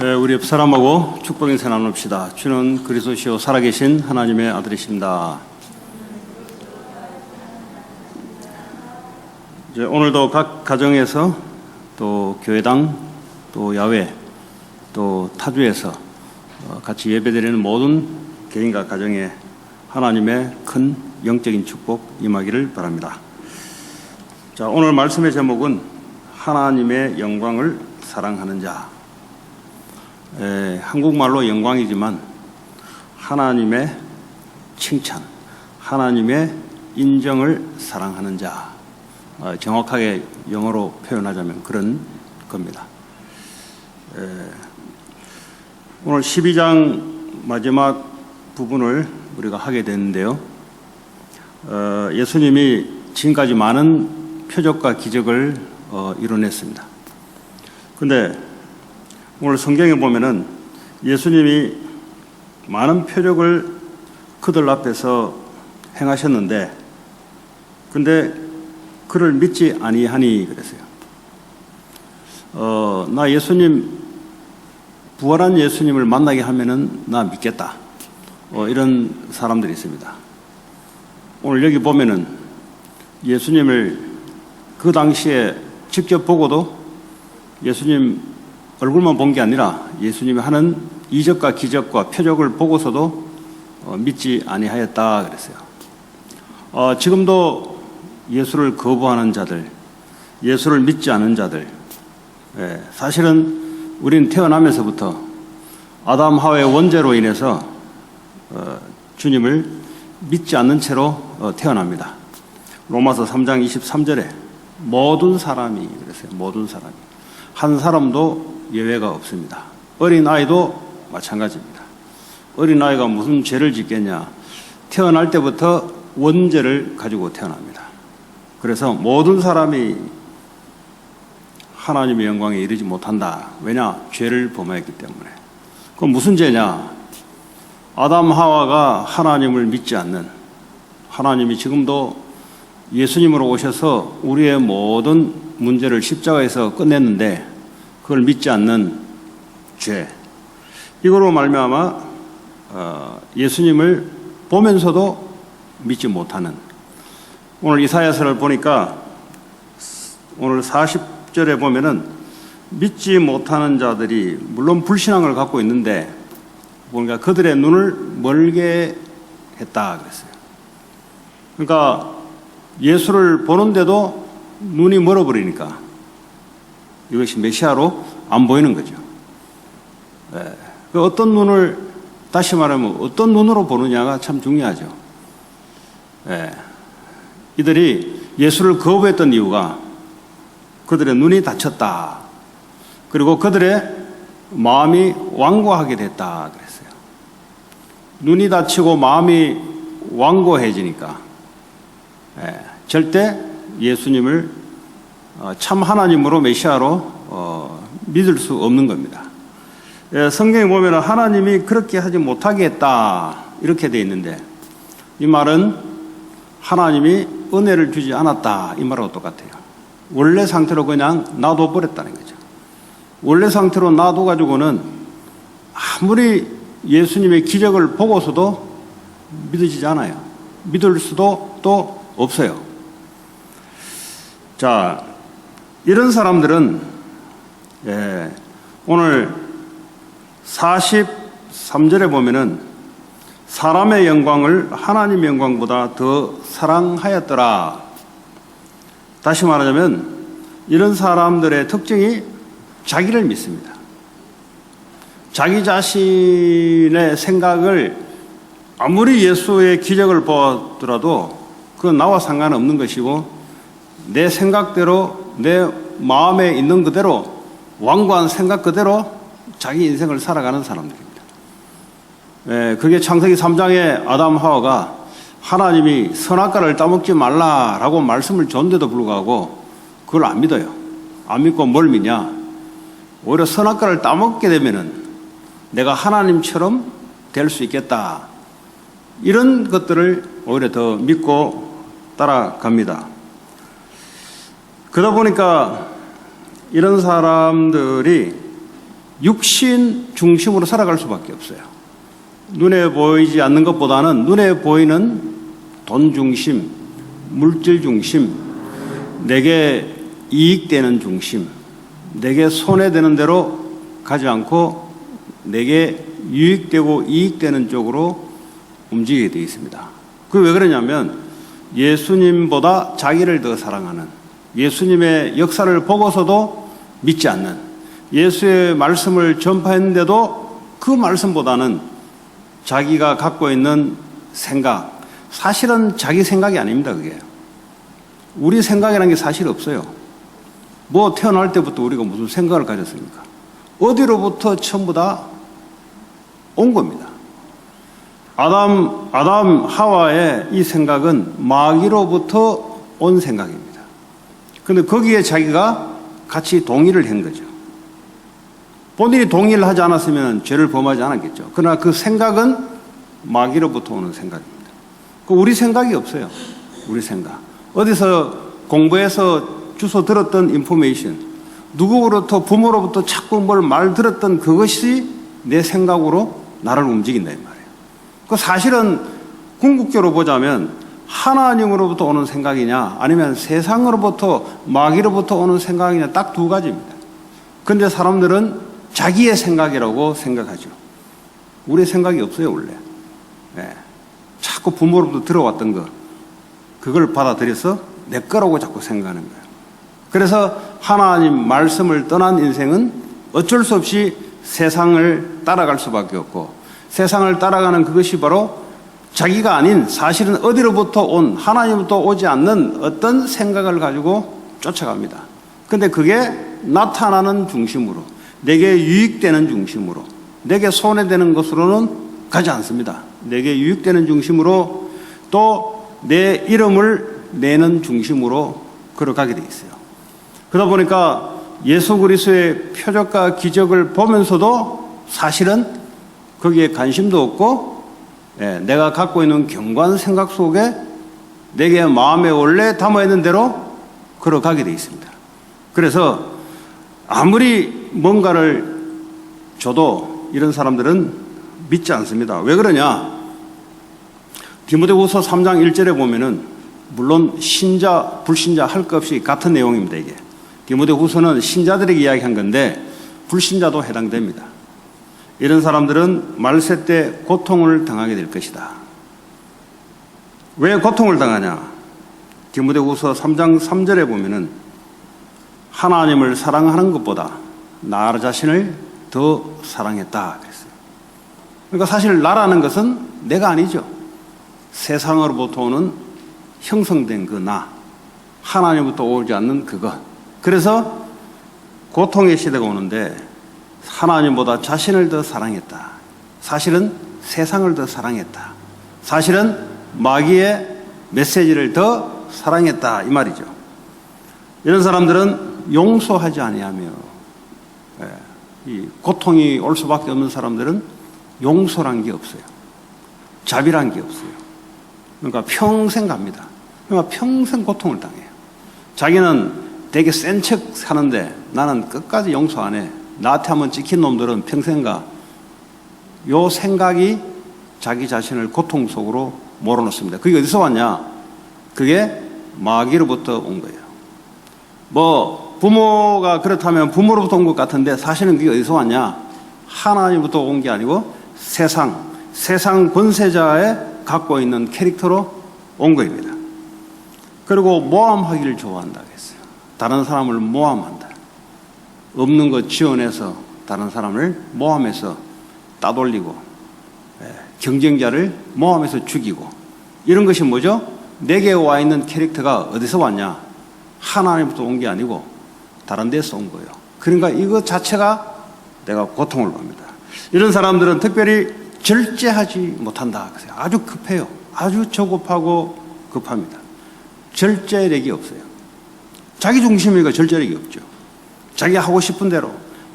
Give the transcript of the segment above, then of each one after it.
우리 옆 사람하고 축복 인사 나눕시다. 주는 그리스도시요 살아계신 하나님의 아들이십니다. 이제 오늘도 각 가정에서 또 교회당 또 야외 또 타주에서 같이 예배드리는 모든 개인과 가정에 하나님의 큰 영적인 축복 임하기를 바랍니다. 자, 오늘 말씀의 제목은 하나님의 영광을 사랑하는 자. 한국말로 영광이지만 하나님의 칭찬, 하나님의 인정을 사랑하는 자, 정확하게 영어로 표현하자면 그런 겁니다. 오늘 12장 마지막 부분을 우리가 하게 되는데요. 예수님이 지금까지 많은 표적과 기적을 이뤄냈습니다. 그런데 오늘 성경에 보면은 예수님이 많은 표적을 그들 앞에서 행하셨는데, 근데 그를 믿지 아니하니 그랬어요. 나 예수님, 부활한 예수님을 만나게 하면은 나 믿겠다. 이런 사람들이 있습니다. 오늘 여기 보면은 예수님을 그 당시에 직접 보고도 예수님 얼굴만 본 게 아니라 예수님이 하는 이적과 기적과 표적을 보고서도 믿지 아니하였다 그랬어요. 지금도 예수를 거부하는 자들, 예수를 믿지 않은 자들, 사실은 우리는 태어나면서부터 아담 하와의 원죄로 인해서 주님을 믿지 않는 채로 태어납니다. 로마서 3장 23절에 모든 사람이 그랬어요. 모든 사람이. 한 사람도 예외가 없습니다. 어린아이도 마찬가지입니다. 어린아이가 무슨 죄를 짓겠냐. 태어날 때부터 원죄를 가지고 태어납니다. 그래서 모든 사람이 하나님의 영광에 이르지 못한다. 왜냐? 죄를 범하였기 때문에. 그럼 무슨 죄냐? 아담 하와가 하나님을 믿지 않는, 하나님이 지금도 예수님으로 오셔서 우리의 모든 문제를 십자가에서 끝냈는데 그걸 믿지 않는 죄, 이거로 말미암아 예수님을 보면서도 믿지 못하는, 오늘 이사야서를 보니까 오늘 40절에 보면은 믿지 못하는 자들이 물론 불신앙을 갖고 있는데 뭔가 그들의 눈을 멀게 했다 그랬어요. 그러니까 예수를 보는데도 눈이 멀어버리니까 이것이 메시아로 안 보이는 거죠. 그 어떤 눈을, 다시 말하면 어떤 눈으로 보느냐가 참 중요하죠. 이들이 예수를 거부했던 이유가 그들의 눈이 닫혔다. 그리고 그들의 마음이 완고하게 됐다 그랬어요. 눈이 닫히고 마음이 완고해지니까 절대 예수님을 참 하나님으로 메시아로 믿을 수 없는 겁니다. 성경에 보면 하나님이 그렇게 하지 못하게 했다 이렇게 되어 있는데, 이 말은 하나님이 은혜를 주지 않았다 이 말하고 똑같아요. 원래 상태로 그냥 놔둬버렸다는 거죠. 원래 상태로 놔둬가지고는 아무리 예수님의 기적을 보고서도 믿어지지 않아요. 믿을 수도 또 없어요. 자, 이런 사람들은 오늘 43절에 보면은 사람의 영광을 하나님의 영광보다 더 사랑하였더라. 다시 말하자면 이런 사람들의 특징이 자기를 믿습니다. 자기 자신의 생각을 아무리 예수의 기적을 보더라도 그건 나와 상관없는 것이고, 내 생각대로 내 마음에 있는 그대로 완고한 생각 그대로 자기 인생을 살아가는 사람들입니다. 그게 창세기 3장에 아담 하와가 하나님이 선악과를 따먹지 말라라고 말씀을 줬는데도 불구하고 그걸 안 믿어요. 안 믿고 뭘 믿냐? 오히려 선악과를 따먹게 되면은 내가 하나님처럼 될 수 있겠다. 이런 것들을 오히려 더 믿고 따라갑니다. 그러다 보니까 이런 사람들이 육신 중심으로 살아갈 수밖에 없어요. 눈에 보이지 않는 것보다는 눈에 보이는 돈 중심, 물질 중심, 내게 이익되는 중심, 내게 손해되는 대로 가지 않고 내게 유익되고 이익되는 쪽으로 움직이게 되어 있습니다. 그게 왜 그러냐면 예수님보다 자기를 더 사랑하는, 예수님의 역사를 보고서도 믿지 않는, 예수의 말씀을 전파했는데도 그 말씀보다는 자기가 갖고 있는 생각, 사실은 자기 생각이 아닙니다. 그게 우리 생각이라는 게 사실 없어요. 뭐 태어날 때부터 우리가 무슨 생각을 가졌습니까? 어디로부터 전부 다 온 겁니다. 아담 하와의 이 생각은 마귀로부터 온 생각입니다. 그런데 거기에 자기가 같이 동의를 한 거죠. 본인이 동의를 하지 않았으면 죄를 범하지 않았겠죠. 그러나 그 생각은 마귀로부터 오는 생각입니다. 우리 생각이 없어요. 우리 생각. 어디서 공부해서 주워 들었던 인포메이션, 누구로부터 부모로부터 자꾸 뭘 말 들었던 그것이 내 생각으로 나를 움직인다 이 말이에요. 그 사실은 궁극적으로 보자면 하나님으로부터 오는 생각이냐 아니면 세상으로부터 마귀로부터 오는 생각이냐 딱 두 가지입니다. 그런데 사람들은 자기의 생각이라고 생각하죠. 우리 생각이 없어요 원래. 네. 자꾸 부모로부터 들어왔던 거 그걸 받아들여서 내 거라고 자꾸 생각하는 거예요. 그래서 하나님 말씀을 떠난 인생은 어쩔 수 없이 세상을 따라갈 수밖에 없고, 세상을 따라가는 그것이 바로 자기가 아닌 사실은 어디로부터 온, 하나님부터 오지 않는 어떤 생각을 가지고 쫓아갑니다. 그런데 그게 나타나는 중심으로, 내게 유익되는 중심으로, 내게 손해되는 것으로는 가지 않습니다. 내게 유익되는 중심으로 또 내 이름을 내는 중심으로 걸어가게 돼 있어요. 그러다 보니까 예수 그리스도의 표적과 기적을 보면서도 사실은 거기에 관심도 없고, 내가 갖고 있는 견고한 생각 속에 내게 마음에 원래 담아있는 대로 걸어가게 돼 있습니다. 그래서 아무리 뭔가를 줘도 이런 사람들은 믿지 않습니다. 왜 그러냐? 디모데후서 3장 1절에 보면은 물론 신자, 불신자 할 것 없이 같은 내용입니다. 이게 디모데후서는 신자들에게 이야기한 건데 불신자도 해당됩니다. 이런 사람들은 말세 때 고통을 당하게 될 것이다. 왜 고통을 당하냐? 디모데후서 3장 3절에 보면은 하나님을 사랑하는 것보다 나 자신을 더 사랑했다 그랬어요. 그러니까 사실 나라는 것은 내가 아니죠. 세상으로부터 오는 형성된 그 나, 하나님부터 오지 않는 그것. 그래서 고통의 시대가 오는데 하나님보다 자신을 더 사랑했다. 사실은 세상을 더 사랑했다. 사실은 마귀의 메시지를 더 사랑했다 이 말이죠. 이런 사람들은 용서하지 아니하며, 이 고통이 올 수밖에 없는 사람들은 용서란 게 없어요. 자비란 게 없어요. 그러니까 평생 갑니다. 그러니까 평생 고통을 당해요. 자기는 되게 센 척 사는데 나는 끝까지 용서 안 해. 나한테 한번 찍힌 놈들은 평생 가. 요 생각이 자기 자신을 고통 속으로 몰아넣습니다. 그게 어디서 왔냐? 그게 마귀로부터 온 거예요. 뭐 부모가 그렇다면 부모로부터 온 것 같은데 사실은 그게 어디서 왔냐? 하나님부터 온 게 아니고 세상 권세자의 갖고 있는 캐릭터로 온 거입니다. 그리고 모함하기를 좋아한다 했어요. 다른 사람을 모함한다. 없는 거 지어내서 다른 사람을 모함해서 따돌리고, 경쟁자를 모함해서 죽이고, 이런 것이 뭐죠? 내게 와 있는 캐릭터가 어디서 왔냐? 하나님부터 온 게 아니고 다른 데서 온 거예요. 그러니까 이거 자체가 내가 고통을 받습니다. 이런 사람들은 특별히 절제하지 못한다. 아주 급해요. 아주 조급하고 급합니다. 절제력이 없어요. 자기 중심이니까 절제력이 없죠. 자기 하고 싶은 대로,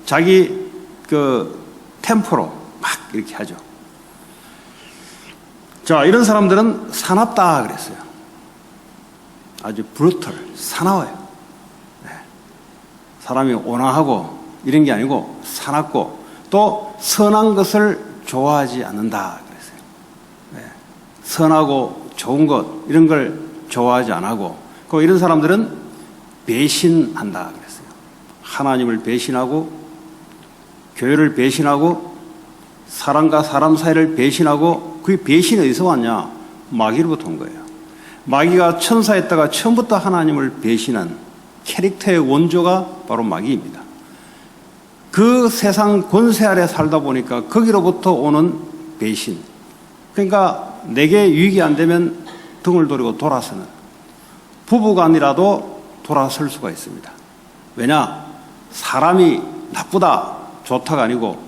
자기 그 템포로 막 이렇게 하죠. 자, 이런 사람들은 사납다 그랬어요. 아주 브루털, 사나워요. 사람이 온화하고 이런 게 아니고 사납고, 또 선한 것을 좋아하지 않는다 그랬어요. 네. 선하고 좋은 것 이런 걸 좋아하지 않고 이런 사람들은 배신한다 그랬어요. 하나님을 배신하고 교회를 배신하고 사람과 사람 사이를 배신하고 그 배신이 어디서 왔냐? 마귀로부터 온 거예요. 마귀가 천사였다가 처음부터 하나님을 배신한 캐릭터의 원조가 바로 마귀입니다. 그 세상 권세 아래 살다 보니까 거기로부터 오는 배신. 그러니까 내게 유익이 안 되면 등을 돌리고 돌아서는 부부간이라도 돌아설 수가 있습니다. 왜냐? 사람이 나쁘다, 좋다가 아니고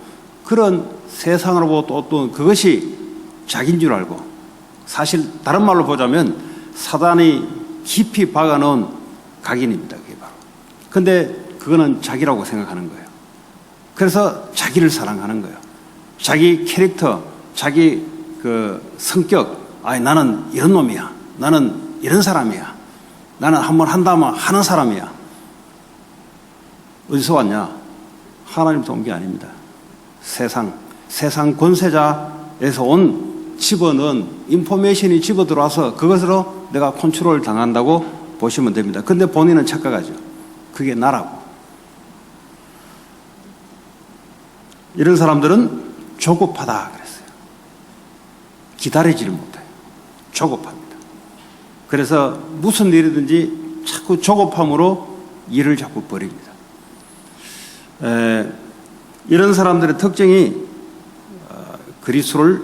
그런 세상으로 보고 또 그것이 자기인 줄 알고 사실 다른 말로 보자면 사단이 깊이 박아놓은 각인입니다. 그게 바로. 근데 그거는 자기라고 생각하는 거예요. 그래서 자기를 사랑하는 거예요. 자기 캐릭터, 자기 그 성격, 나는 이런 놈이야. 나는 이런 사람이야. 나는 한번 한다면 하는 사람이야. 어디서 왔냐? 하나님부터 온 게 아닙니다. 세상 권세자에서 온 집어넣은 인포메이션이 집어 들어와서 그것으로 내가 컨트롤 당한다고 보시면 됩니다. 근데 본인은 착각하죠. 그게 나라고. 이런 사람들은 조급하다 그랬어요. 기다리지를 못해요. 조급합니다. 그래서 무슨 일이든지 자꾸 조급함으로 일을 자꾸 벌입니다. 이런 사람들의 특징이 그리스도를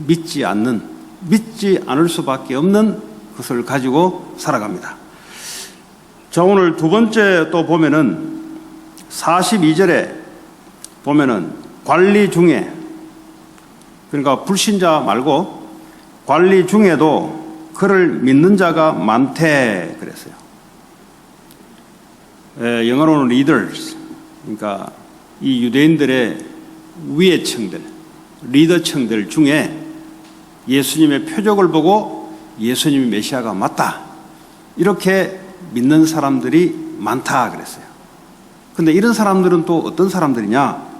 믿지 않을 수밖에 없는 것을 가지고 살아갑니다. 자, 오늘 두 번째 또 보면은 42절에 보면은 관리 중에, 그러니까 불신자 말고 관리 중에도 그를 믿는 자가 많대 그랬어요. 영어로는 leaders, 그러니까 이 유대인들의 위계층들, 리더층들 중에 예수님의 표적을 보고 예수님이 메시아가 맞다 이렇게 믿는 사람들이 많다 그랬어요. 근데 이런 사람들은 또 어떤 사람들이냐?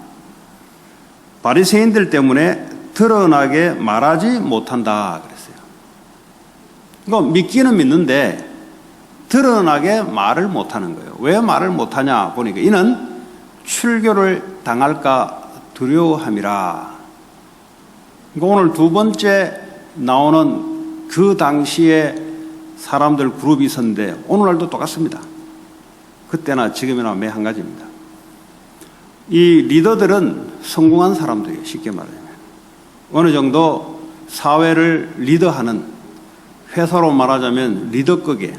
바리새인들 때문에 드러나게 말하지 못한다 그랬어요. 그러니까 믿기는 믿는데 드러나게 말을 못하는 거예요. 왜 말을 못하냐 보니까 이는 출교를 당할까 두려워함이라. 그러니까 오늘 두 번째 나오는 그 당시에 사람들 그룹이 있었는데 오늘날도 똑같습니다. 그때나 지금이나 매 한 가지입니다. 이 리더들은 성공한 사람들이에요. 쉽게 말하면 어느 정도 사회를 리더하는, 회사로 말하자면 리더급에,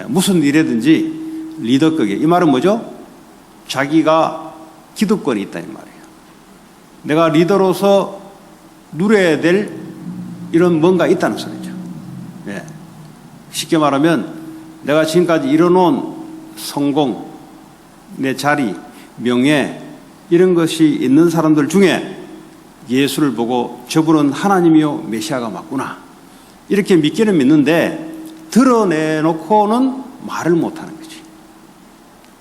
무슨 일이든지 리더급에. 이 말은 뭐죠? 자기가 기득권이 있다 이 말이에요. 내가 리더로서 누려야 될 이런 뭔가 있다는 소리죠. 쉽게 말하면 내가 지금까지 이뤄놓은 성공, 내 자리, 명예 이런 것이 있는 사람들 중에 예수를 보고 저분은 하나님이요 메시아가 맞구나 이렇게 믿기는 믿는데 드러내놓고는 말을 못하는 거지.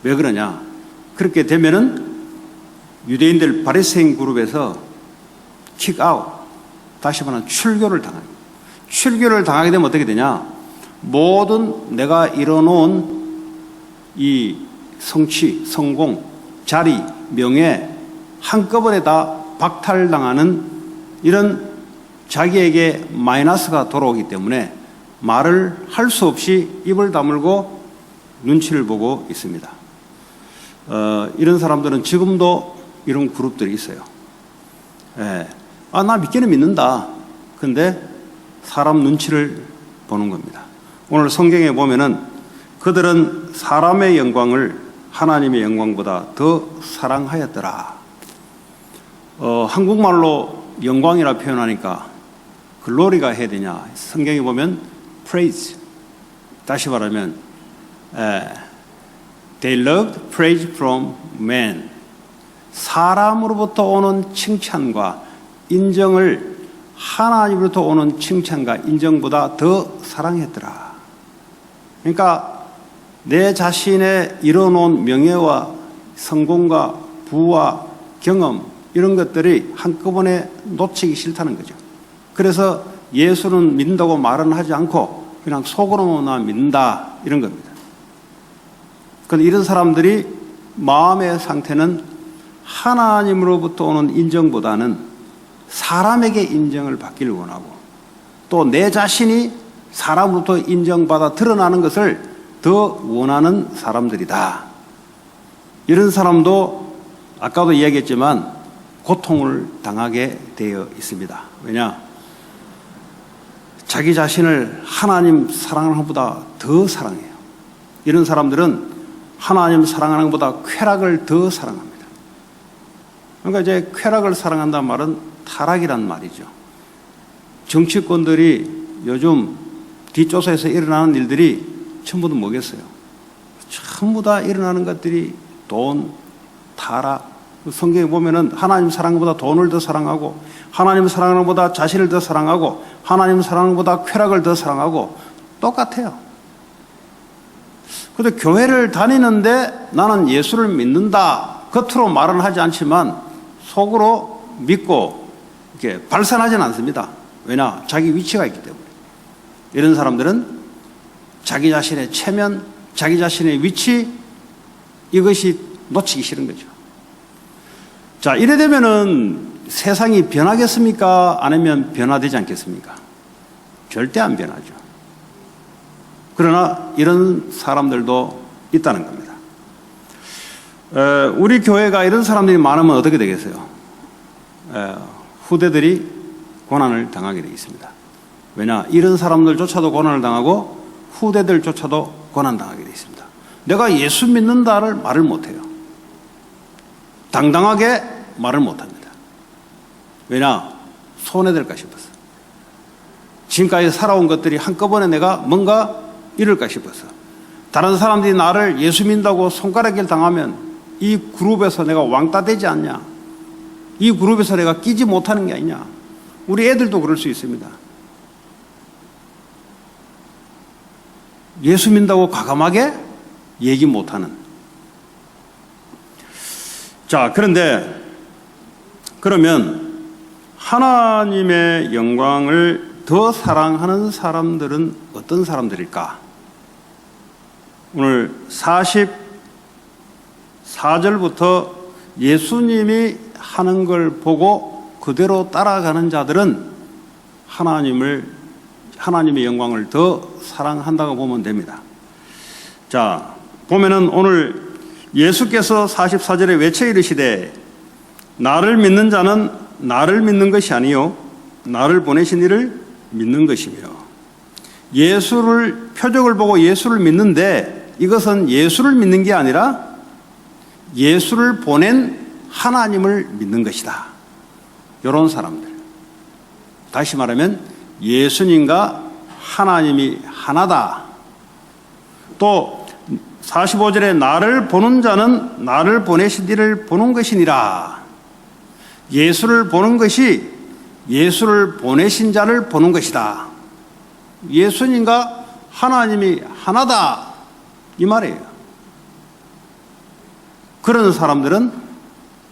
왜 그러냐? 그렇게 되면은 유대인들 바리새인 그룹에서 킥아웃, 다시 말하면 출교를 당합니다. 출교를 당하게 되면 어떻게 되냐? 모든 내가 이뤄놓은 이 성취, 성공, 자리, 명예 한꺼번에 다 박탈당하는 이런 자기에게 마이너스가 돌아오기 때문에 말을 할 수 없이 입을 다물고 눈치를 보고 있습니다. 이런 사람들은 지금도 이런 그룹들이 있어요. 나 믿기는 믿는다. 근데 사람 눈치를 보는 겁니다. 오늘 성경에 보면은 그들은 사람의 영광을 하나님의 영광보다 더 사랑하였더라. 한국말로 영광이라 표현하니까 글로리가 해야 되냐? 성경에 보면 praise. 다시 말하면 they loved praise from men. 사람으로부터 오는 칭찬과 인정을 하나님으로부터 오는 칭찬과 인정보다 더 사랑했더라. 그러니까 내 자신의 이뤄놓은 명예와 성공과 부와 경험 이런 것들이 한꺼번에 놓치기 싫다는 거죠. 그래서 예수는 믿는다고 말은 하지 않고 그냥 속으로만 믿는다 이런 겁니다. 그런데 이런 사람들이 마음의 상태는 하나님으로부터 오는 인정보다는 사람에게 인정을 받기를 원하고 또 내 자신이 사람으로부터 인정받아 드러나는 것을 더 원하는 사람들이다. 이런 사람도 아까도 이야기했지만 고통을 당하게 되어 있습니다. 왜냐? 자기 자신을 하나님 사랑하는 것보다 더 사랑해요. 이런 사람들은 하나님 사랑하는 것보다 쾌락을 더 사랑합니다. 그러니까 이제 쾌락을 사랑한다는 말은 타락이란 말이죠. 정치권들이 요즘 뒷조사에서 일어나는 일들이 전부 다 뭐겠어요? 전부 다 일어나는 것들이 돈, 타락. 성경에 보면은 하나님 사랑하는 것보다 돈을 더 사랑하고 하나님 사랑하는 것보다 자신을 더 사랑하고 하나님 사랑하는 것보다 쾌락을 더 사랑하고 똑같아요. 그런데 교회를 다니는데 나는 예수를 믿는다. 겉으로 말은 하지 않지만 속으로 믿고 이렇게 발산하지는 않습니다. 왜냐? 자기 위치가 있기 때문에. 이런 사람들은 자기 자신의 체면, 자기 자신의 위치 이것이 놓치기 싫은 거죠. 자, 이래 되면은 세상이 변하겠습니까? 아니면 변화되지 않겠습니까? 절대 안 변하죠. 그러나 이런 사람들도 있다는 겁니다. 우리 교회가 이런 사람들이 많으면 어떻게 되겠어요? 후대들이 고난을 당하게 되어 있습니다. 왜냐? 이런 사람들조차도 고난을 당하고 후대들조차도 고난당하게 되어 있습니다. 내가 예수 믿는다를 말을 못해요. 당당하게 말을 못합니다. 왜냐? 손해될까 싶어서. 지금까지 살아온 것들이 한꺼번에 내가 뭔가 이럴까 싶어서. 다른 사람들이 나를 예수 믿는다고 손가락질 당하면 이 그룹에서 내가 왕따 되지 않냐? 이 그룹에서 내가 끼지 못하는 게 아니냐? 우리 애들도 그럴 수 있습니다. 예수 믿는다고 과감하게 얘기 못하는. 자, 그러면 하나님의 영광을 더 사랑하는 사람들은 어떤 사람들일까? 오늘 44절부터 예수님이 하는 걸 보고 그대로 따라가는 자들은 하나님의 영광을 더 사랑한다고 보면 됩니다. 자, 보면은 오늘 예수께서 44절에 외쳐 이르시되 나를 믿는 자는 나를 믿는 것이 아니요 나를 보내신 이를 믿는 것이며. 표적을 보고 예수를 믿는데 이것은 예수를 믿는 게 아니라 예수를 보낸 하나님을 믿는 것이다. 이런 사람들. 다시 말하면 예수님과 하나님이 하나다. 또 45절에 나를 보는 자는 나를 보내신 이를 보는 것이니라. 예수를 보는 것이 예수를 보내신 자를 보는 것이다. 예수님과 하나님이 하나다. 이 말이에요. 그런 사람들은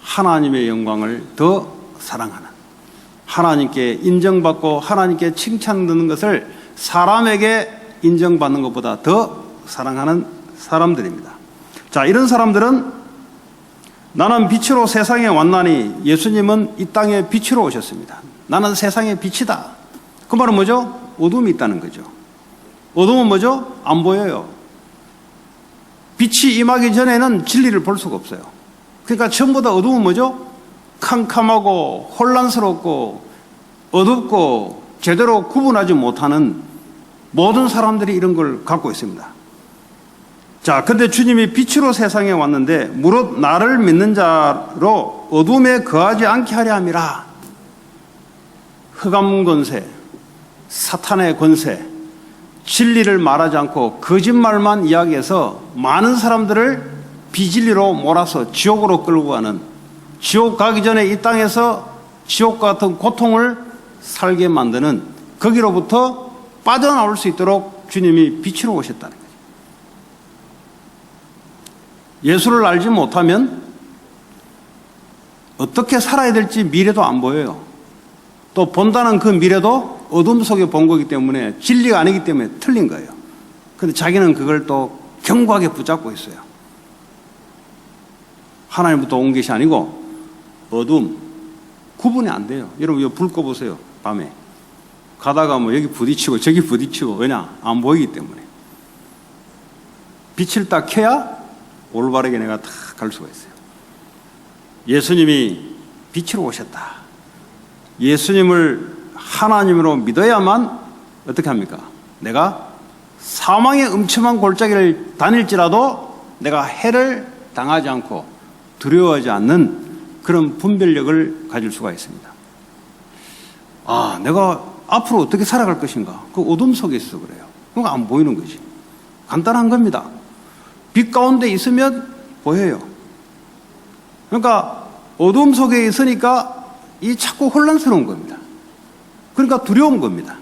하나님의 영광을 더 사랑하는, 하나님께 인정받고 하나님께 칭찬받는 것을 사람에게 인정받는 것보다 더 사랑하는 사람들입니다. 자, 이런 사람들은 나는 빛으로 세상에 왔나니 예수님은 이 땅에 빛으로 오셨습니다. 나는 세상의 빛이다. 그 말은 뭐죠? 어둠이 있다는 거죠. 어둠은 뭐죠? 안 보여요. 빛이 임하기 전에는 진리를 볼 수가 없어요. 그러니까 전부 다 어둠은 뭐죠? 캄캄하고 혼란스럽고 어둡고 제대로 구분하지 못하는 모든 사람들이 이런 걸 갖고 있습니다. 자, 근데 주님이 빛으로 세상에 왔는데 무릇 나를 믿는 자로 어둠에 거하지 않게 하려 함이라. 흑암 권세, 사탄의 권세, 진리를 말하지 않고 거짓말만 이야기해서 많은 사람들을 비진리로 몰아서 지옥으로 끌고 가는, 지옥 가기 전에 이 땅에서 지옥과 같은 고통을 살게 만드는, 거기로부터 빠져나올 수 있도록 주님이 빛으로 오셨다는 거예요. 예수를 알지 못하면 어떻게 살아야 될지 미래도 안 보여요. 또 본다는 그 미래도 어둠 속에 본 거기 때문에 진리가 아니기 때문에 틀린 거예요. 근데 자기는 그걸 또 견고하게 붙잡고 있어요. 하나님부터 온 것이 아니고 어둠, 구분이 안 돼요. 여러분 이거 불 꺼보세요. 밤에 가다가 뭐 여기 부딪히고 저기 부딪히고, 왜냐? 안 보이기 때문에. 빛을 딱 켜야 올바르게 내가 다 갈 수가 있어요. 예수님이 빛으로 오셨다. 예수님을 하나님으로 믿어야만 어떻게 합니까? 내가 사망의 음침한 골짜기를 다닐지라도 내가 해를 당하지 않고 두려워하지 않는 그런 분별력을 가질 수가 있습니다. 아, 내가 앞으로 어떻게 살아갈 것인가? 그 어둠 속에 있어서 그래요. 그거 안 보이는 거지. 간단한 겁니다. 빛 가운데 있으면 보여요. 그러니까 어둠 속에 있으니까 이 자꾸 혼란스러운 겁니다. 그러니까 두려운 겁니다.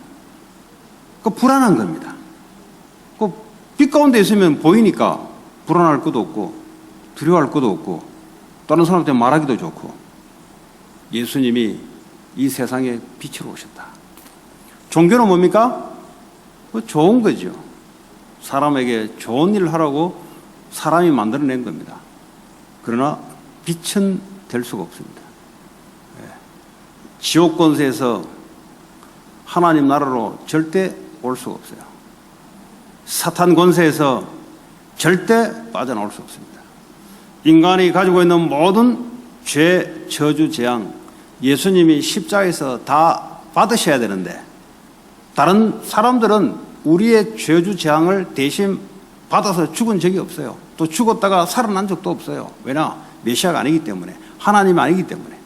그 불안한 겁니다. 그 빛 가운데 있으면 보이니까 불안할 것도 없고 두려워할 것도 없고 다른 사람한테 말하기도 좋고. 예수님이 이 세상에 빛으로 오셨다. 종교는 뭡니까? 좋은 거죠. 사람에게 좋은 일을 하라고 사람이 만들어낸 겁니다. 그러나 빛은 될 수가 없습니다. 지옥 권세에서 하나님 나라로 절대 올 수가 없어요. 사탄 권세에서 절대 빠져나올 수 없습니다. 인간이 가지고 있는 모든 죄, 저주, 재앙, 예수님이 십자가에서 다 받으셔야 되는데 다른 사람들은 우리의 저주, 재앙을 대신 받아서 죽은 적이 없어요. 또 죽었다가 살아난 적도 없어요. 왜냐? 메시아가 아니기 때문에, 하나님이 아니기 때문에.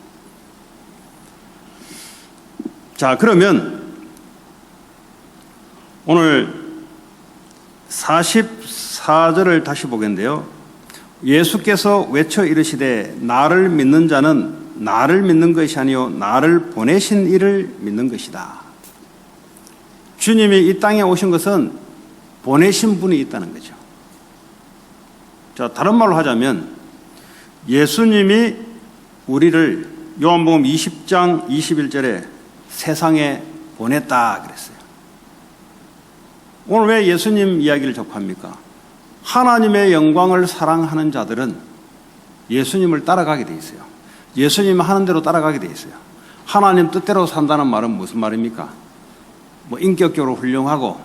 자, 그러면 오늘 44절을 다시 보겠는데요. 예수께서 외쳐 이르시되 나를 믿는 자는 나를 믿는 것이 아니요 나를 보내신 이를 믿는 것이다. 주님이 이 땅에 오신 것은 보내신 분이 있다는 거죠. 자, 다른 말로 하자면 예수님이 우리를 요한복음 20장 21절에 세상에 보냈다 그랬어요. 오늘 왜 예수님 이야기를 접합니까? 하나님의 영광을 사랑하는 자들은 예수님을 따라가게 돼 있어요. 예수님 하는 대로 따라가게 돼 있어요. 하나님 뜻대로 산다는 말은 무슨 말입니까? 뭐 인격적으로 훌륭하고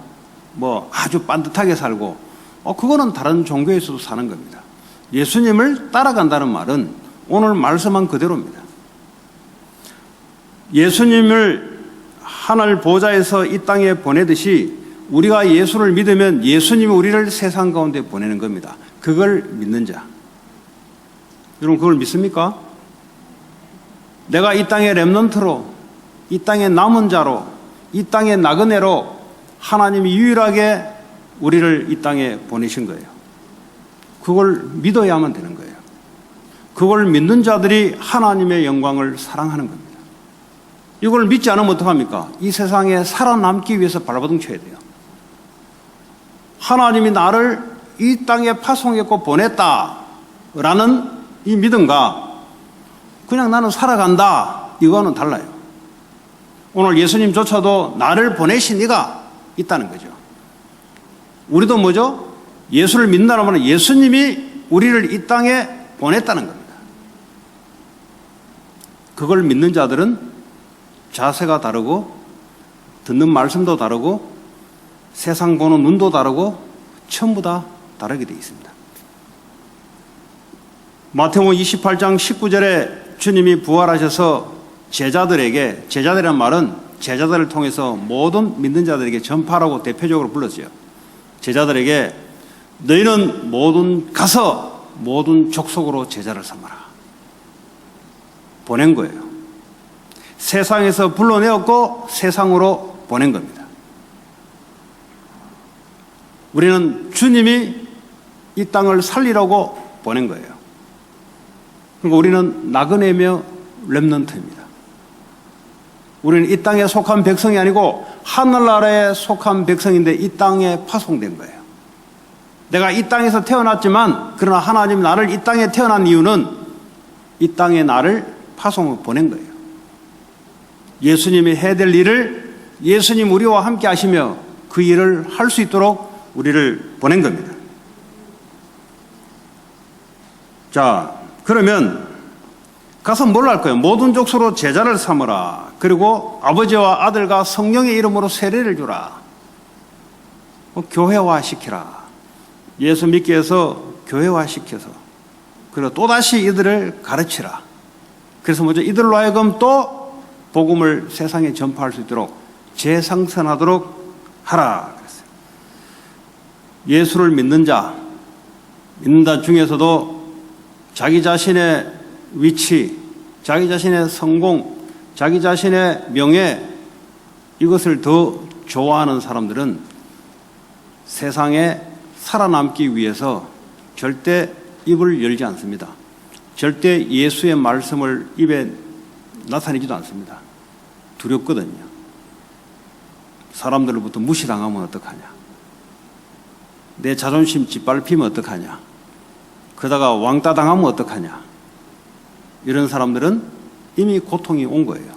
뭐 아주 반듯하게 살고 그거는 다른 종교에서도 사는 겁니다. 예수님을 따라간다는 말은 오늘 말씀한 그대로입니다. 예수님을 하늘 보좌에서 이 땅에 보내듯이 우리가 예수를 믿으면 예수님이 우리를 세상 가운데 보내는 겁니다. 그걸 믿는 자. 여러분 그걸 믿습니까? 내가 이 땅의 렘넌트로, 이 땅의 남은 자로, 이 땅의 나그네로 하나님이 유일하게 우리를 이 땅에 보내신 거예요. 그걸 믿어야만 되는 거예요. 그걸 믿는 자들이 하나님의 영광을 사랑하는 겁니다. 이걸 믿지 않으면 어떡합니까? 이 세상에 살아남기 위해서 발버둥 쳐야 돼요. 하나님이 나를 이 땅에 파송했고 보냈다라는 이 믿음과 그냥 나는 살아간다 이거는 달라요. 오늘 예수님조차도 나를 보내신 이가 있다는 거죠. 우리도 뭐죠? 예수를 믿는다는 말은 예수님이 우리를 이 땅에 보냈다는 겁니다. 그걸 믿는 자들은 자세가 다르고 듣는 말씀도 다르고 세상 보는 눈도 다르고 전부 다 다르게 되어 있습니다. 마태복음 28장 19절에 주님이 부활하셔서 제자들에게, 제자들이란 말은 제자들을 통해서 모든 믿는 자들에게 전파라고 대표적으로 불렀어요. 제자들에게 너희는 모든 가서 모든 족속으로 제자를 삼아라. 보낸 거예요. 세상에서 불러내었고 세상으로 보낸 겁니다. 우리는 주님이 이 땅을 살리라고 보낸 거예요. 그리고 우리는 나그네며 렘넌트입니다. 우리는 이 땅에 속한 백성이 아니고 하늘나라에 속한 백성인데 이 땅에 파송된 거예요. 내가 이 땅에서 태어났지만 그러나 하나님 나를 이 땅에 태어난 이유는 이 땅에 나를 파송을 보낸 거예요. 예수님이 해야 될 일을 예수님 우리와 함께 하시며 그 일을 할 수 있도록 우리를 보낸 겁니다. 자, 그러면 가서 뭘 할 거예요? 모든 족속으로 제자를 삼으라. 그리고 아버지와 아들과 성령의 이름으로 세례를 주라. 교회화 시키라. 예수 믿게 해서 교회화 시켜서 그리고 또다시 이들을 가르치라. 그래서 먼저 이들로 하여금 또 복음을 세상에 전파할 수 있도록 재상선하도록 하라 그랬어요. 예수를 믿는 자 중에서도 자기 자신의 위치, 자기 자신의 성공, 자기 자신의 명예, 이것을 더 좋아하는 사람들은 세상에 살아남기 위해서 절대 입을 열지 않습니다. 절대 예수의 말씀을 입에 나타내지도 않습니다. 두렵거든요. 사람들로부터 무시당하면 어떡하냐. 내 자존심 짓밟히면 어떡하냐. 그러다가 왕따 당하면 어떡하냐. 이런 사람들은 이미 고통이 온 거예요.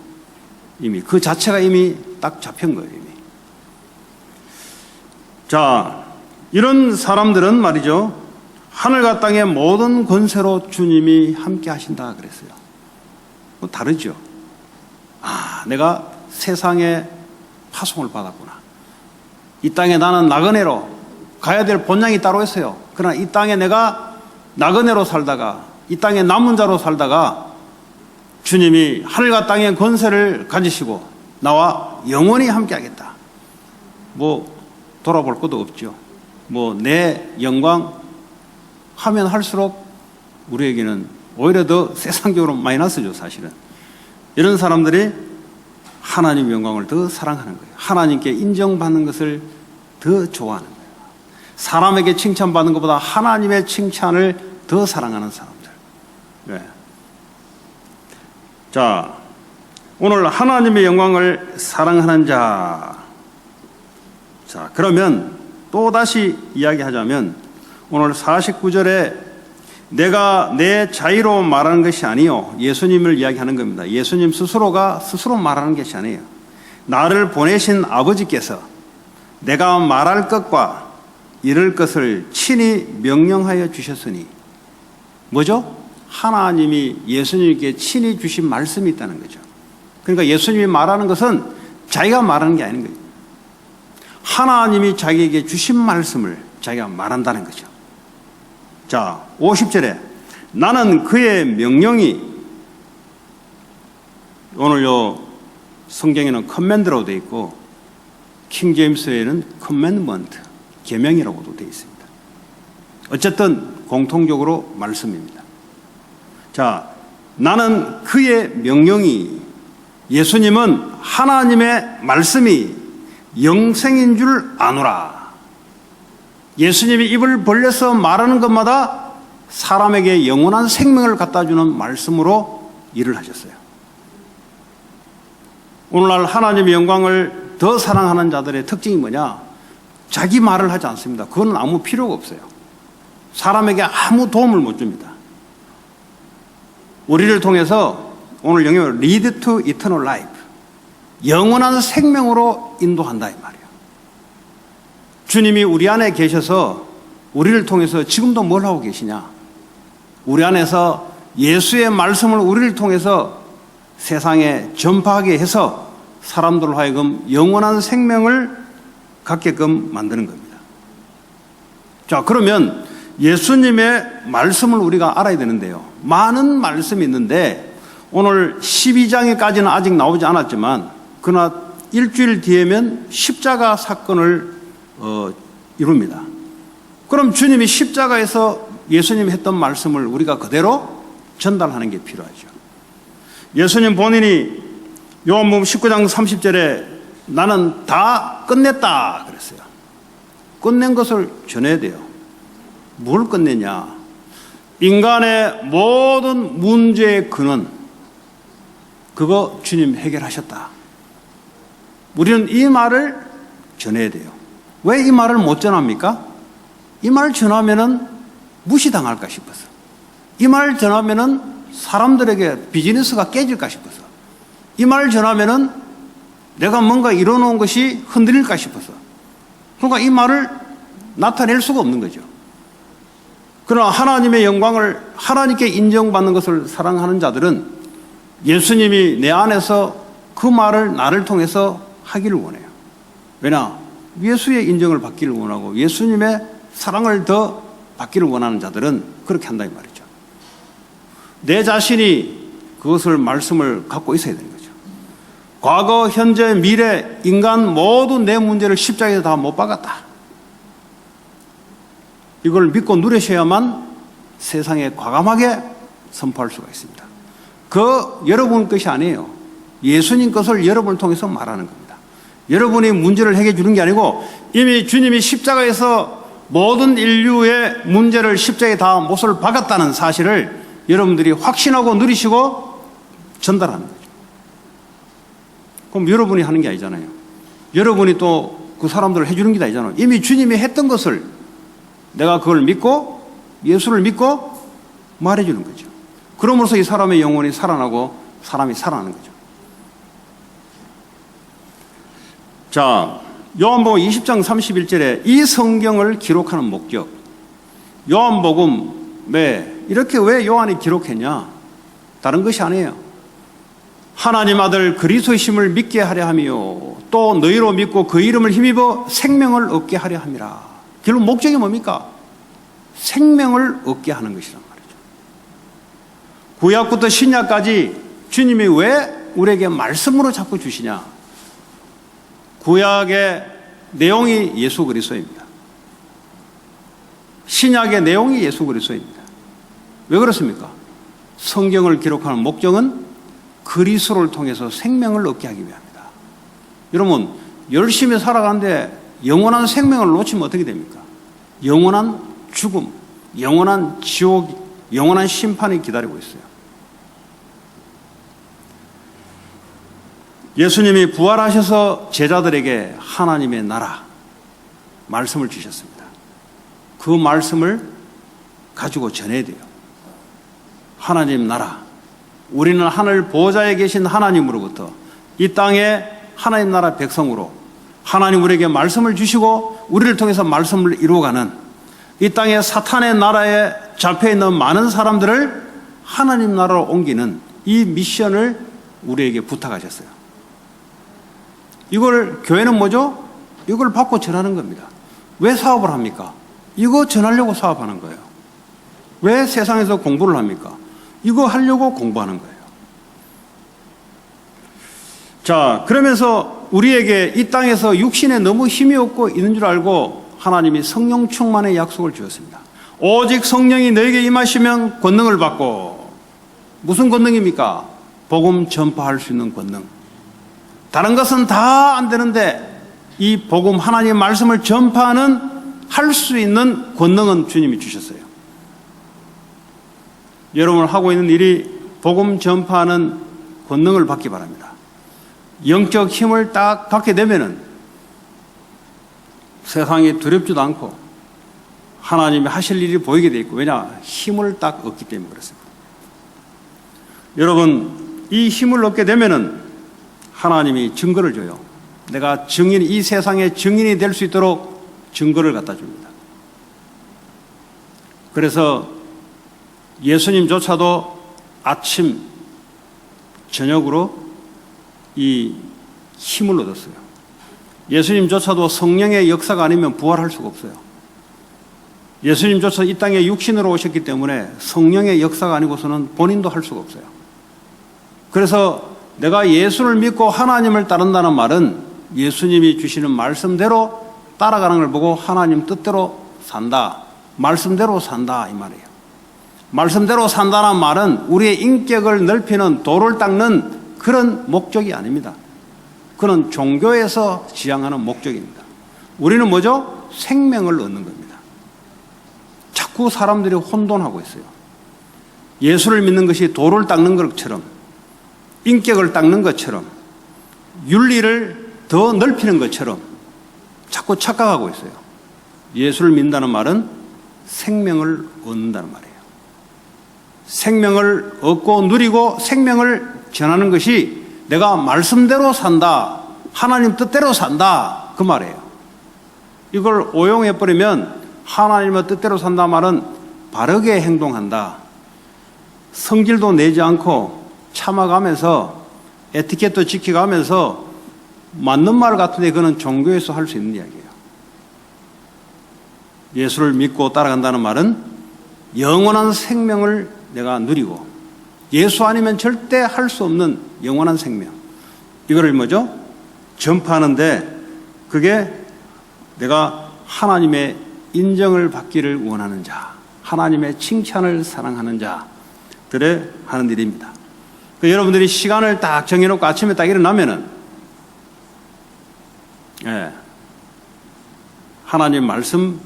이미 그 자체가 이미 딱 잡힌 거예요. 이미. 자, 이런 사람들은 말이죠. 하늘과 땅의 모든 권세로 주님이 함께 하신다 그랬어요. 뭐 다르죠. 아, 내가 세상에 파송을 받았구나. 이 땅에 나는 나그네로 가야 될 본향이 따로 있어요. 그러나 이 땅에 내가 나그네로 살다가 이 땅에 남은 자로 살다가 주님이 하늘과 땅의 권세를 가지시고 나와 영원히 함께 하겠다. 뭐 돌아볼 것도 없죠. 뭐 내 영광 하면 할수록 우리에게는 오히려 더 세상적으로 마이너스죠, 사실은. 이런 사람들이 하나님 영광을 더 사랑하는 거예요. 하나님께 인정받는 것을 더 좋아하는 거예요. 사람에게 칭찬받는 것보다 하나님의 칭찬을 더 사랑하는 사람들. 네. 자, 오늘 하나님의 영광을 사랑하는 자. 자, 그러면 또다시 이야기하자면 오늘 49절에 내가 내 자의로 말하는 것이 아니요. 예수님을 이야기하는 겁니다. 예수님 스스로가 스스로 말하는 것이 아니에요. 나를 보내신 아버지께서 내가 말할 것과 이룰 것을 친히 명령하여 주셨으니 뭐죠? 하나님이 예수님께 친히 주신 말씀이 있다는 거죠. 그러니까 예수님이 말하는 것은 자기가 말하는 게 아닌 거예요. 하나님이 자기에게 주신 말씀을 자기가 말한다는 거죠. 자, 50절에 나는 그의 명령이, 오늘 요 성경에는 커맨드라고 되어 있고 킹제임스에는 커맨드먼트, 계명이라고도 되어 있습니다. 어쨌든 공통적으로 말씀입니다. 자, 나는 그의 명령이, 예수님은 하나님의 말씀이 영생인 줄 아노라. 예수님이 입을 벌려서 말하는 것마다 사람에게 영원한 생명을 갖다 주는 말씀으로 일을 하셨어요. 오늘날 하나님의 영광을 더 사랑하는 자들의 특징이 뭐냐? 자기 말을 하지 않습니다. 그건 아무 필요가 없어요. 사람에게 아무 도움을 못 줍니다. 우리를 통해서 오늘 영어로 lead to eternal life, 영원한 생명으로 인도한다 이 말이에요. 주님이 우리 안에 계셔서 우리를 통해서 지금도 뭘 하고 계시냐? 우리 안에서 예수의 말씀을 우리를 통해서 세상에 전파하게 해서 사람들로 하여금 영원한 생명을 갖게끔 만드는 겁니다. 자, 그러면 예수님의 말씀을 우리가 알아야 되는데요. 많은 말씀이 있는데 오늘 12장에까지는 아직 나오지 않았지만 그러나 일주일 뒤에면 십자가 사건을 이룹니다. 그럼 주님이 십자가에서 예수님이 했던 말씀을 우리가 그대로 전달하는 게 필요하죠. 예수님 본인이 요한복음 19장 30절에 나는 다 끝냈다 그랬어요. 끝낸 것을 전해야 돼요. 뭘 끝내냐? 인간의 모든 문제의 근원, 그거 주님 해결하셨다. 우리는 이 말을 전해야 돼요. 왜 이 말을 못 전합니까? 이 말을 전하면은 무시당할까 싶어서. 이 말을 전하면은 사람들에게 비즈니스가 깨질까 싶어서, 이 말을 전하면은 내가 뭔가 이뤄놓은 것이 흔들릴까 싶어서, 그러니까 이 말을 나타낼 수가 없는 거죠. 그러나 하나님의 영광을, 하나님께 인정받는 것을 사랑하는 자들은 예수님이 내 안에서 그 말을 나를 통해서 하기를 원해요. 왜냐? 예수의 인정을 받기를 원하고 예수님의 사랑을 더 받기를 원하는 자들은 그렇게 한다 이 말이죠. 내 자신이 그것을, 말씀을 갖고 있어야 되는 거죠. 과거, 현재, 미래, 인간 모두 내 문제를 십자가에 다 못 박았다. 이걸 믿고 누리셔야만 세상에 과감하게 선포할 수가 있습니다. 그 여러분 것이 아니에요. 예수님 것을 여러분을 통해서 말하는 겁니다. 여러분이 문제를 해결해 주는 게 아니고 이미 주님이 십자가에서 모든 인류의 문제를 십자가에 다 못을 박았다는 사실을 여러분들이 확신하고 누리시고 전달하는 거죠. 그럼 여러분이 하는 게 아니잖아요. 여러분이 또 그 사람들을 해주는 게 아니잖아요. 이미 주님이 했던 것을 내가 그걸 믿고 예수를 믿고 말해주는 거죠. 그러면서 이 사람의 영혼이 살아나고 사람이 살아나는 거죠. 자, 요한복음 20장 31절에 이 성경을 기록하는 목적, 요한복음에 이렇게 왜 요한이 기록했냐? 다른 것이 아니에요. 하나님 아들 그리스도이심을 믿게 하려 하며 또 너희로 믿고 그 이름을 힘입어 생명을 얻게 하려 함이라. 결국 목적이 뭡니까? 생명을 얻게 하는 것이란 말이죠. 구약부터 신약까지 주님이 왜 우리에게 말씀으로 자꾸 주시냐? 구약의 내용이 예수 그리스도입니다. 신약의 내용이 예수 그리스도입니다. 왜 그렇습니까? 성경을 기록하는 목적은 그리스도를 통해서 생명을 얻게 하기 위함이다. 여러분, 열심히 살아가는데 영원한 생명을 놓치면 어떻게 됩니까? 영원한 죽음, 영원한 지옥, 영원한 심판이 기다리고 있어요. 예수님이 부활하셔서 제자들에게 하나님의 나라 말씀을 주셨습니다. 그 말씀을 가지고 전해야 돼요. 하나님 나라, 우리는 하늘 보좌에 계신 하나님으로부터 이 땅에 하나님 나라 백성으로 하나님 우리에게 말씀을 주시고 우리를 통해서 말씀을 이루어가는 이 땅에 사탄의 나라에 잡혀있는 많은 사람들을 하나님 나라로 옮기는 이 미션을 우리에게 부탁하셨어요. 이걸 교회는 뭐죠? 이걸 받고 전하는 겁니다. 왜 사업을 합니까? 이거 전하려고 사업하는 거예요. 왜 세상에서 공부를 합니까? 이거 하려고 공부하는 거예요. 자, 그러면서 우리에게 이 땅에서 육신에 너무 힘이 없고 있는 줄 알고 하나님이 성령 충만의 약속을 주었습니다. 오직 성령이 너에게 임하시면 권능을 받고, 무슨 권능입니까? 복음 전파할 수 있는 권능. 다른 것은 다 안 되는데 이 복음, 하나님의 말씀을 전파하는 할 수 있는 권능은 주님이 주셨어요. 여러분 하고 있는 일이 복음 전파하는 권능을 받기 바랍니다. 영적 힘을 딱 갖게 되면은 세상이 두렵지도 않고 하나님이 하실 일이 보이게 돼 있고, 왜냐? 힘을 딱 얻기 때문에 그렇습니다. 여러분, 이 힘을 얻게 되면은 하나님이 증거를 줘요. 내가 증인, 이 세상의 증인이 될 수 있도록 증거를 갖다 줍니다. 그래서 예수님조차도 아침, 저녁으로 이 힘을 얻었어요. 예수님조차도 성령의 역사가 아니면 부활할 수가 없어요. 예수님조차 이 땅에 육신으로 오셨기 때문에 성령의 역사가 아니고서는 본인도 할 수가 없어요. 그래서 내가 예수를 믿고 하나님을 따른다는 말은 예수님이 주시는 말씀대로 따라가는 걸 보고 하나님 뜻대로 산다, 말씀대로 산다 이 말이에요. 말씀대로 산다는 말은 우리의 인격을 넓히는, 도를 닦는 그런 목적이 아닙니다. 그는 종교에서 지향하는 목적입니다. 우리는 뭐죠? 생명을 얻는 겁니다. 자꾸 사람들이 혼돈하고 있어요. 예수를 믿는 것이 도를 닦는 것처럼, 인격을 닦는 것처럼, 윤리를 더 넓히는 것처럼 자꾸 착각하고 있어요. 예수를 믿는다는 말은 생명을 얻는다는 말이에요. 생명을 얻고 누리고 생명을 전하는 것이 내가 말씀대로 산다, 하나님 뜻대로 산다, 그 말이에요. 이걸 오용해버리면 하나님의 뜻대로 산다 말은 바르게 행동한다, 성질도 내지 않고 참아가면서 에티켓도 지켜가면서 맞는 말 같은데 그는 종교에서 할 수 있는 이야기예요. 예수를 믿고 따라간다는 말은 영원한 생명을 내가 누리고 예수 아니면 절대 할 수 없는 영원한 생명, 이거를 뭐죠? 전파하는데 그게 내가 하나님의 인정을 받기를 원하는 자, 하나님의 칭찬을 사랑하는 자들의 하는 일입니다. 여러분들이 시간을 딱 정해놓고 아침에 딱 일어나면은 하나님 말씀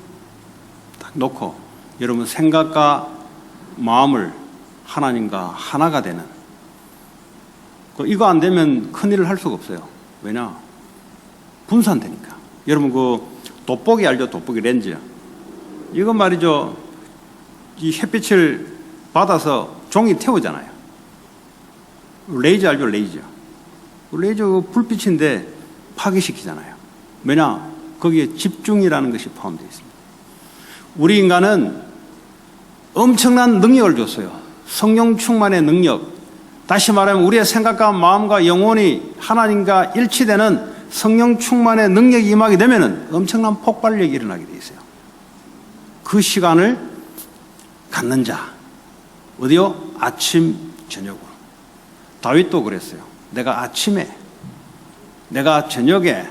딱 놓고 여러분 생각과 마음을 하나님과 하나가 되는, 이거 안 되면 큰일을 할 수가 없어요. 왜냐? 분산되니까. 여러분 돋보기 알죠? 돋보기 렌즈. 이거 말이죠. 이 햇빛을 받아서 종이 태우잖아요. 레이저 알죠? 레이저. 레이저 불빛인데 파괴시키잖아요. 왜냐? 거기에 집중이라는 것이 포함되어 있습니다. 우리 인간은 엄청난 능력을 줬어요. 성령 충만의 능력. 다시 말하면 우리의 생각과 마음과 영혼이 하나님과 일치되는 성령 충만의 능력이 임하게 되면 엄청난 폭발력이 일어나게 되어 있어요. 그 시간을 갖는 자. 어디요? 아침, 저녁으로. 다윗도 그랬어요. 내가 아침에, 내가 저녁에,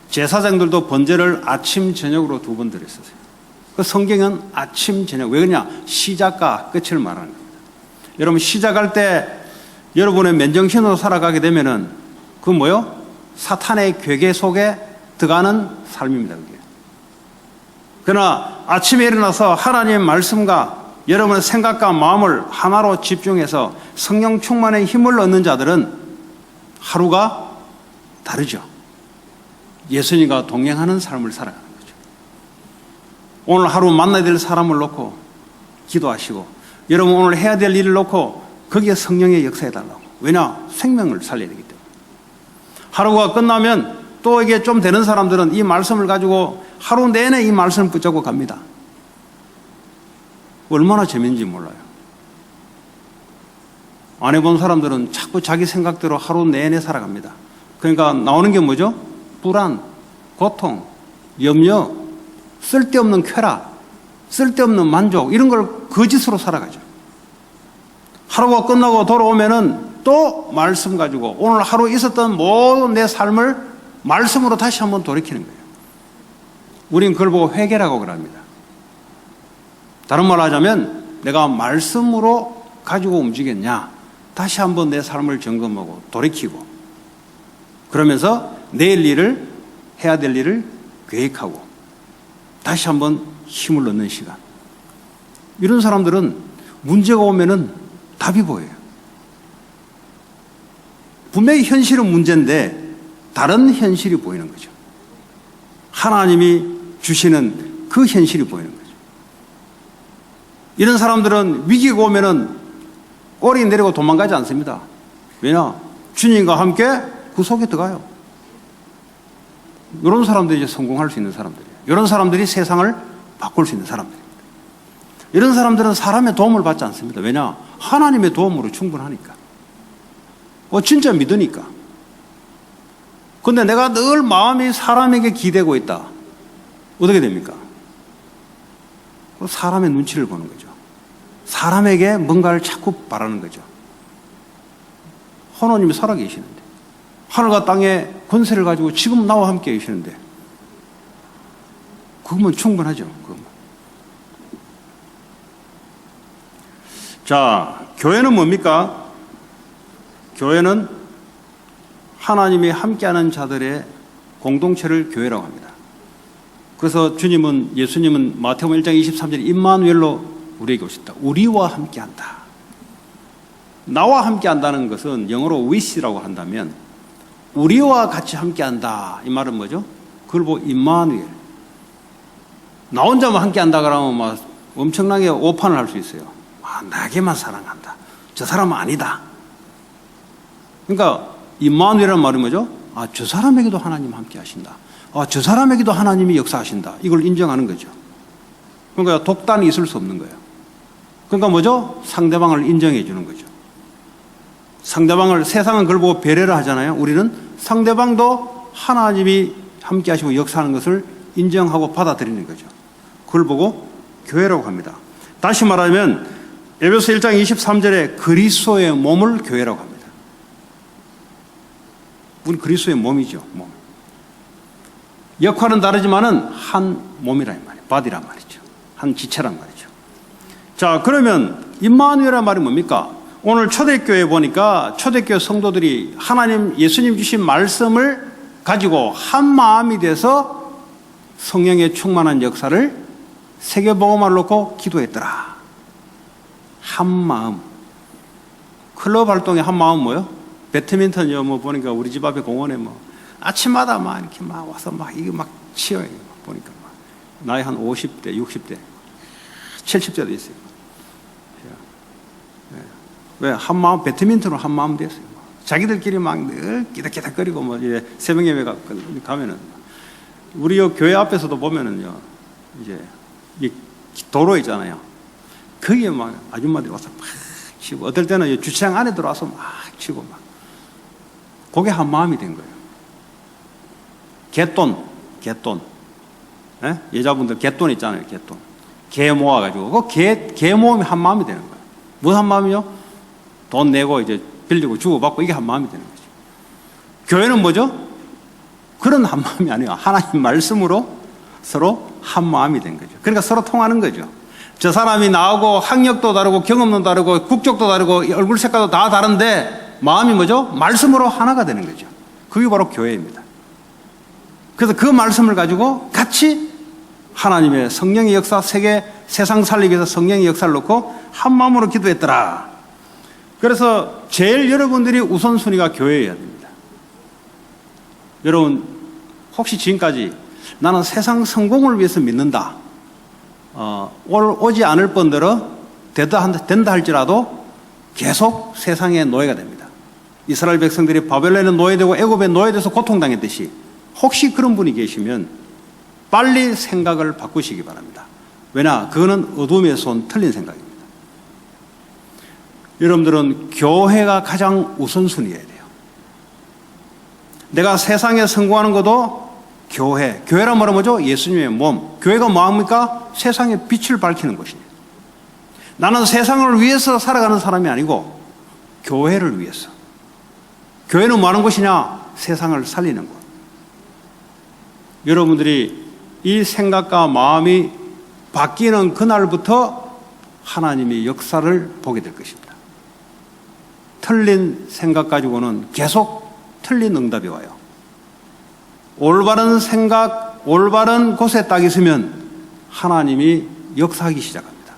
제사장들도 번제를 아침, 저녁으로 2번 드렸었어요. 그 성경은 아침, 저녁. 왜 그러냐? 시작과 끝을 말하는 겁니다. 여러분, 시작할 때 여러분의 맨정신으로 살아가게 되면은 그 뭐요? 사탄의 괴계 속에 들어가는 삶입니다. 그게. 그러나 아침에 일어나서 하나님의 말씀과 여러분의 생각과 마음을 하나로 집중해서 성령 충만의 힘을 얻는 자들은 하루가 다르죠. 예수님과 동행하는 삶을 살아가는 거죠. 오늘 하루 만나야 될 사람을 놓고 기도하시고, 여러분 오늘 해야 될 일을 놓고 거기에 성령의 역사해달라고. 왜냐? 생명을 살려야 되기 때문에. 하루가 끝나면 또 이게 좀 되는 사람들은 이 말씀을 가지고 하루 내내 이 말씀을 붙잡고 갑니다. 얼마나 재밌는지 몰라요. 안 해본 사람들은 자꾸 자기 생각대로 하루 내내 살아갑니다. 그러니까 나오는 게 뭐죠? 불안, 고통, 염려, 쓸데없는 쾌락, 쓸데없는 만족, 이런 걸 거짓으로 살아가죠. 하루가 끝나고 돌아오면은 또 말씀 가지고 오늘 하루 있었던 모든 내 삶을 말씀으로 다시 한번 돌이키는 거예요. 우린 그걸 보고 회개라고 그럽니다. 다른 말로 하자면 내가 말씀으로 가지고 움직였냐, 다시 한번 내 삶을 점검하고 돌이키고, 그러면서 내일 일을, 해야 될 일을 계획하고 다시 한번 힘을 얻는 시간. 이런 사람들은 문제가 오면은 답이 보여요. 분명히 현실은 문제인데 다른 현실이 보이는 거죠. 하나님이 주시는 그 현실이 보이는 거죠. 이런 사람들은 위기가 오면은 꼬리 내리고 도망가지 않습니다. 왜냐? 주님과 함께 그 속에 들어가요. 이런 사람들이 이제 성공할 수 있는 사람들이에요. 이런 사람들이 세상을 바꿀 수 있는 사람들입니다. 이런 사람들은 사람의 도움을 받지 않습니다. 왜냐? 하나님의 도움으로 충분하니까. 진짜 믿으니까. 근데 내가 늘 마음이 사람에게 기대고 있다. 어떻게 됩니까? 사람의 눈치를 보는 거죠. 사람에게 뭔가를 자꾸 바라는 거죠. 하나님이 살아계시는데, 하늘과 땅의 권세를 가지고 지금 나와 함께 계시는데, 그거면 충분하죠. 그거면. 자, 교회는 뭡니까? 교회는 하나님이 함께하는 자들의 공동체를 교회라고 합니다. 그래서 예수님은 마태복음 1장 23절에 임마누엘로 우리에게 오셨다. 우리와 함께한다. 나와 함께한다는 것은 영어로 with라고 한다면 우리와 같이 함께한다. 이 말은 뭐죠? 그걸 보고 임마누엘. 나 혼자만 함께한다 그러면 막 엄청나게 오판을 할 수 있어요. 나에게만 사랑한다. 저 사람은 아니다. 그러니까 임마누엘이라는 말이 뭐죠? 저 사람에게도 하나님 함께 하신다. 저 사람에게도 하나님이 역사하신다. 이걸 인정하는 거죠. 그러니까 독단이 있을 수 없는 거예요. 그러니까 뭐죠? 상대방을 인정해 주는 거죠. 상대방을, 세상은 그걸 보고 배려를 하잖아요. 우리는 상대방도 하나님이 함께 하시고 역사하는 것을 인정하고 받아들이는 거죠. 그걸 보고 교회라고 합니다. 다시 말하면 에베소 1장 23절에 그리스도의 몸을 교회라고 합니다. 우리 그리스도의 몸이죠. 몸. 역할은 다르지만은 한 몸이란 말이에요. 바디란 말이죠. 한 지체란 말이죠. 자, 그러면 임마누엘이라는 말이 뭡니까? 오늘 초대교회에 보니까 초대교회 성도들이 하나님, 예수님 주신 말씀을 가지고 한 마음이 돼서 성령의 충만한 역사를 세계복음화를 놓고 기도했더라. 한 마음. 클럽 활동의 한 마음 뭐요? 배드민턴 뭐 보니까 우리 집 앞에 공원에 뭐 아침마다 막 이렇게 막 와서 막 이거 막 치어요. 보니까 막 나이 한 50대, 60대, 70대도 있어요. 왜? 한 마음, 배드민턴으로 한 마음 됐어요. 자기들끼리 막 늘 끼덕끼덕거리고 뭐 이제 새벽 예배 가면은 우리 교회 앞에서도 보면은요, 이제 이 도로 있잖아요. 거기에 막 아줌마들이 와서 막 치고, 어떨 때는 주차장 안에 들어와서 막 치고 막. 그게 한 마음이 된 거예요. 갯돈. 예? 여자분들 갯돈 있잖아요, 갯돈. 개 모아가지고, 개 모음이 한 마음이 되는 거예요. 무슨 한 마음이요? 돈 내고 이제 빌리고 주고받고 이게 한 마음이 되는 거죠. 교회는 뭐죠? 그런 한 마음이 아니에요. 하나님 말씀으로 서로 한 마음이 된 거죠. 그러니까 서로 통하는 거죠. 저 사람이 나하고 학력도 다르고 경험도 다르고 국적도 다르고 얼굴 색깔도 다 다른데 마음이 뭐죠? 말씀으로 하나가 되는 거죠. 그게 바로 교회입니다. 그래서 그 말씀을 가지고 같이 하나님의 성령의 역사, 세상 살리기 위해서 성령의 역사를 놓고 한 마음으로 기도했더라. 그래서 제일 여러분들이 우선순위가 교회여야 됩니다. 여러분, 혹시 지금까지 나는 세상 성공을 위해서 믿는다. 오지 않을 뿐더러 된다 할지라도 계속 세상의 노예가 됩니다. 이스라엘 백성들이 바벨론에 노예되고 애굽에 노예돼서 고통당했듯이 혹시 그런 분이 계시면 빨리 생각을 바꾸시기 바랍니다. 왜냐? 그거는 어둠에서 온 틀린 생각입니다. 여러분들은 교회가 가장 우선순위여야 돼요. 내가 세상에 성공하는 것도 교회란 말은 뭐죠? 예수님의 몸. 교회가 뭐합니까? 세상에 빛을 밝히는 것입니다. 나는 세상을 위해서 살아가는 사람이 아니고 교회를 위해서. 교회는 뭐 하는 것이냐? 세상을 살리는 것. 여러분들이 이 생각과 마음이 바뀌는 그날부터 하나님의 역사를 보게 될 것입니다. 틀린 생각 가지고는 계속 틀린 응답이 와요. 올바른 생각, 올바른 곳에 딱 있으면 하나님이 역사하기 시작합니다.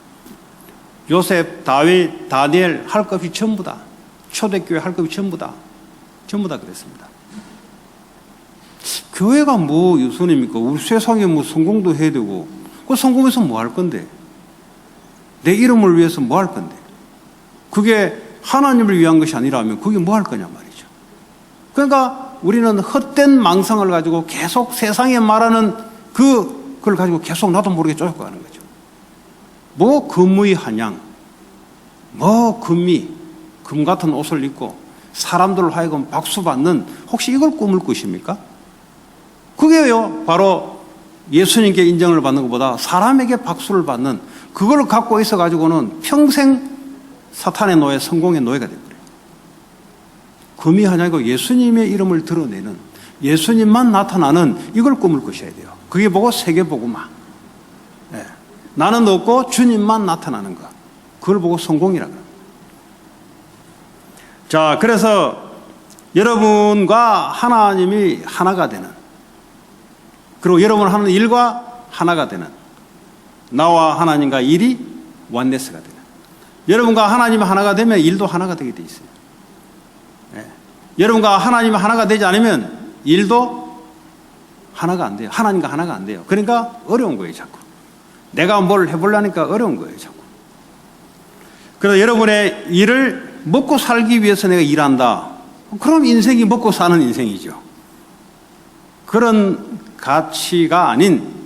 요셉, 다윗, 다니엘 할 것 없이 전부 다, 초대교회 할 것 없이 전부 다 그랬습니다. 교회가 뭐 우선입니까? 우리 세상에 뭐 성공도 해야 되고, 그 성공해서 뭐 할 건데? 내 이름을 위해서 뭐 할 건데? 그게 하나님을 위한 것이 아니라면 그게 뭐 할 거냐 말이죠. 그러니까 우리는 헛된 망상을 가지고 계속 세상에 말하는 그걸 가지고 계속 나도 모르게 쫓아가는 거죠. 뭐 금의 한양, 뭐 금이, 금 같은 옷을 입고 사람들로 하여금 박수 받는, 혹시 이걸 꿈을 꾸십니까? 그게요, 바로 예수님께 인정을 받는 것보다 사람에게 박수를 받는, 그걸 갖고 있어가지고는 평생 사탄의 노예, 성공의 노예가 되버려요. 금이 하냐고 예수님의 이름을 드러내는, 예수님만 나타나는 이걸 꿈을 꾸셔야 돼요. 그게 보고 세계복음화. 네. 나는 없고 주님만 나타나는 것. 그걸 보고 성공이라고 합니다. 자, 그래서 여러분과 하나님이 하나가 되는, 그리고 여러분 하는 일과 하나가 되는, 나와 하나님과 일이 원네스가 되는, 여러분과 하나님이 하나가 되면 일도 하나가 되게 돼 있어요. 네. 여러분과 하나님이 하나가 되지 않으면 일도 하나가 안 돼요. 하나님과 하나가 안 돼요. 그러니까 어려운 거예요, 자꾸. 내가 뭘 해보려니까 어려운 거예요, 자꾸. 그래서 여러분의 일을 먹고 살기 위해서 내가 일한다. 그럼 인생이 먹고 사는 인생이죠. 그런 가치가 아닌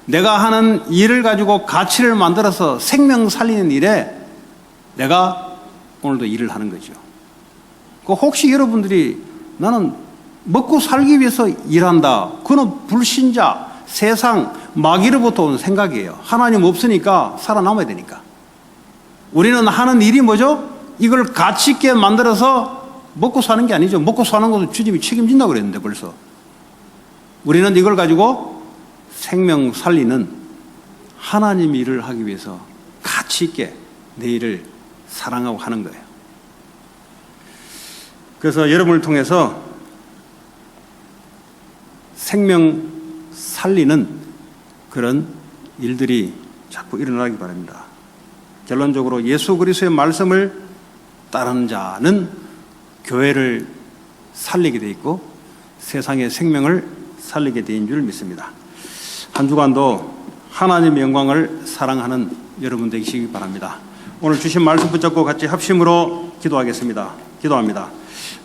내가 하는 일을 가지고 가치를 만들어서 생명 살리는 일에 내가 오늘도 일을 하는 거죠. 혹시 여러분들이 나는 먹고 살기 위해서 일한다. 그건 불신자, 세상, 마귀로부터 온 생각이에요. 하나님 없으니까 살아남아야 되니까. 우리는 하는 일이 뭐죠? 이걸 가치 있게 만들어서 먹고 사는 게 아니죠. 먹고 사는 것은 주님이 책임진다고 그랬는데 벌써. 우리는 이걸 가지고 생명 살리는 하나님 일을 하기 위해서 가치 있게 내 일을 사랑하고 하는 거예요. 그래서 여러분을 통해서 생명 살리는 그런 일들이 자꾸 일어나기 바랍니다. 결론적으로 예수 그리스도의 말씀을 따르는 자는 교회를 살리게 돼 있고 세상의 생명을 살리게 된 줄 믿습니다. 한 주간도 하나님의 영광을 사랑하는 여러분 되시기 바랍니다. 오늘 주신 말씀 붙잡고 같이 합심으로 기도하겠습니다. 기도합니다.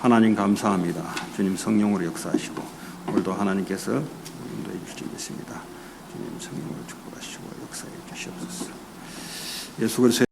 하나님 감사합니다. 주님 성령으로 역사하시고 오늘도 하나님께서 인도해 주실 줄 믿습니다. 주님 성령으로 축복하시고 역사해 주시옵소서. 예수 그리스도의